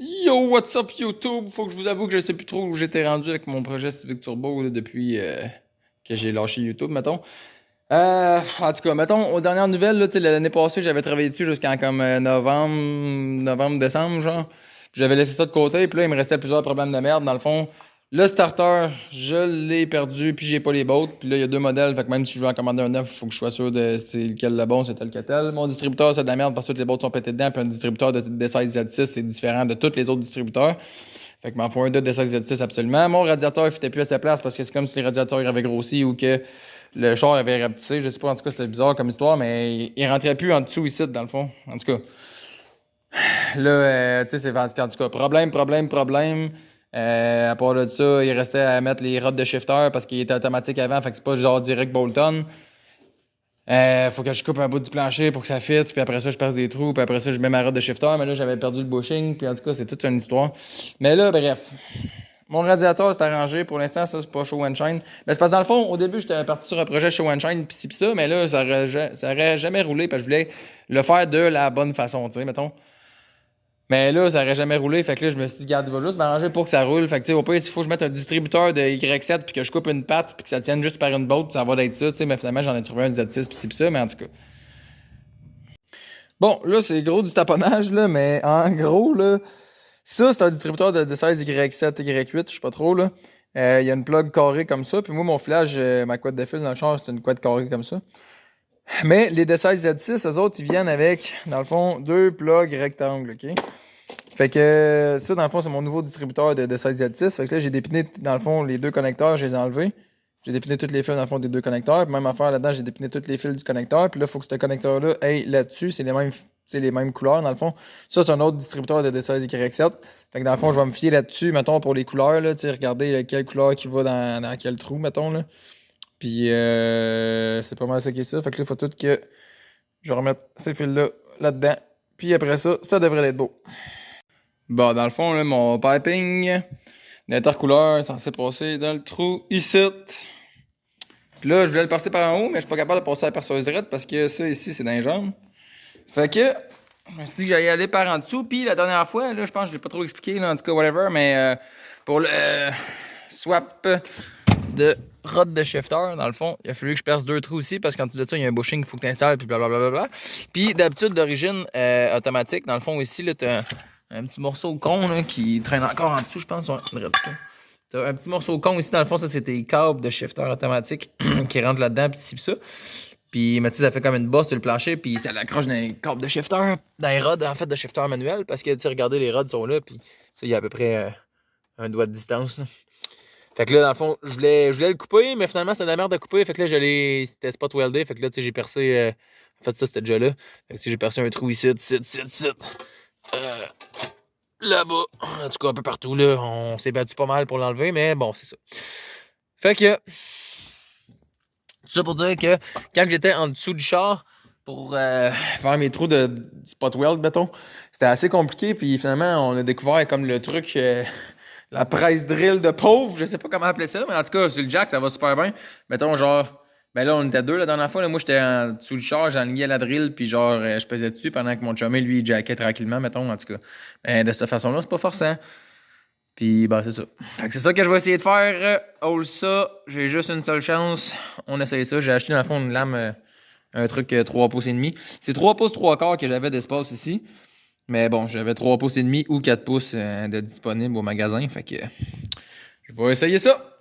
Yo, what's up YouTube? Faut que je vous avoue que je sais plus trop où j'étais rendu avec mon projet Civic Turbo là, depuis que j'ai lâché YouTube, mettons. En tout cas, mettons, aux dernières nouvelles, là, tu sais, l'année passée, j'avais travaillé dessus jusqu'en comme décembre, genre. Puis j'avais laissé ça de côté, puis là, il me restait plusieurs problèmes de merde. Dans le fond, le starter, je l'ai perdu, puis j'ai pas les bottes. Puis là, il y a deux modèles, fait que même si je veux en commander un neuf, il faut que je sois sûr de c'est lequel le bon, c'est tel que tel. Mon distributeur, c'est de la merde parce que toutes les bottes sont pétées dedans, puis un distributeur de D16 Z6, c'est différent de tous les autres distributeurs. Fait que m'en faut un de D16 Z6 absolument. Mon radiateur, il fitait plus à sa place parce que c'est comme si le radiateur avait grossi ou que le char avait rapetissé. Je sais pas, en tout cas, c'était bizarre comme histoire, mais il rentrait plus en dessous ici, dans le fond. En tout cas, là, tu sais, c'est en tout cas, problème. À part de ça, il restait à mettre les rods de shifter parce qu'il était automatique avant, fait que c'est pas genre direct Bolton. Faut que je coupe un bout du plancher pour que ça fitte, puis après ça, je perce des trous, puis après ça, je mets ma rod de shifter, mais là, j'avais perdu le bushing, puis en tout cas, c'est toute une histoire. Mais là, bref. Mon radiateur s'est arrangé. Pour l'instant, ça, c'est pas show and shine. Mais c'est parce que dans le fond, au début, j'étais parti sur un projet show and shine, pis ci pis ça, mais là, ça aurait jamais roulé parce que je voulais le faire de la bonne façon, tu sais, mettons. Mais là, ça aurait jamais roulé. Fait que là, je me suis dit, garde, il va juste m'arranger pour que ça roule. Fait que, tu sais, au pire, s'il faut que je mette un distributeur de Y7 puis que je coupe une patte puis que ça tienne juste par une botte, ça va d'être ça, tu sais. Mais finalement, j'en ai trouvé un Z6 pis ci pis ça, mais en tout cas. Bon, là, c'est gros du taponnage, là, mais en gros, là, ça, c'est un distributeur de 16 Y7, Y8, je sais pas trop, là. Il y a une plug carrée comme ça. Puis moi, mon filage, ma couette de fil dans le char, c'est une couette carrée comme ça. Mais les D16 Z6, eux autres, ils viennent avec, dans le fond, deux plugs rectangles, OK? Fait que ça, dans le fond, c'est mon nouveau distributeur de D16 Z6. Fait que là, j'ai dépiné, dans le fond, les deux connecteurs, je les ai enlevés. J'ai dépiné toutes les fils, dans le fond, des deux connecteurs. Puis même affaire là-dedans, j'ai dépiné toutes les fils du connecteur. Puis là, il faut que ce connecteur-là aille là-dessus. C'est les mêmes couleurs, dans le fond. Ça, c'est un autre distributeur de D16 Y7. Fait que dans le fond, je vais me fier là-dessus, mettons, pour les couleurs, là. Tu sais, regardez quelle couleur qui va dans quel trou, mettons, là. Puis, c'est pas mal ça qui est ça. Fait que là, il faut tout que je remette ces fils-là là-dedans. Puis après ça, ça devrait être beau. Bon, dans le fond, là, mon piping d'intercouleur est censé passer dans le trou ici. Puis là, je voulais le passer par en haut, mais je suis pas capable de passer à la perceuse droite parce que ça ici, c'est dans les jambes. Fait que, je me suis dit que j'allais aller par en dessous. Puis la dernière fois, là, je pense que je l'ai pas trop expliqué, là, en tout cas, whatever, mais pour le swap de rod de shifter, dans le fond, il a fallu que je perce deux trous ici parce qu'en dessous de ça, il y a un bushing qu'il faut que tu installes, puis blablabla. Puis d'habitude, d'origine automatique, dans le fond, ici, là, t'as un petit morceau con là, qui traîne encore en dessous, je pense. Ouais, t'as un petit morceau con ici, dans le fond, ça, c'est tes câbles de shifter automatique qui rentrent là-dedans, puis ci, puis ça. Puis, mais tu sais, ça fait comme une bosse sur le plancher, puis ça l'accroche dans les câbles de shifter, dans les rods, en fait, de shifter manuel, parce que, tu sais, regardez, les rods sont là, puis, il y a à peu près un doigt de distance, là. Fait que là, dans le fond, je voulais le couper, mais finalement, c'était de la merde à couper, fait que là, c'était spot weldé, fait que là, tu sais, j'ai percé, en fait, ça, c'était déjà là. Fait que, tu sais, j'ai percé un trou ici, là-bas, en tout cas, un peu partout, là, on s'est battu pas mal pour l'enlever, mais bon, c'est ça. Fait que, tout ça pour dire que quand j'étais en dessous du char pour faire mes trous de spot weld, mettons, c'était assez compliqué. Puis finalement, on a découvert comme le truc, la presse drill de pauvre. Je sais pas comment appeler ça, mais en tout cas, sur le jack, ça va super bien. Mettons, genre, ben là, on était deux la dernière fois. Là, moi, j'étais en dessous du char, j'enlignais la drill, puis genre, je pesais dessus pendant que mon chumé, lui, il jackait tranquillement, mettons, en tout cas. De cette façon-là, c'est pas forçant. Puis, ben, c'est ça. Fait que c'est ça que je vais essayer de faire. All ça, j'ai juste une seule chance. On essaye ça. J'ai acheté dans le fond une lame, un truc 3 pouces et demi. C'est 3 pouces 3 quarts que j'avais d'espace ici. Mais bon, j'avais 3 pouces et demi ou 4 pouces de disponible au magasin. Fait que je vais essayer ça.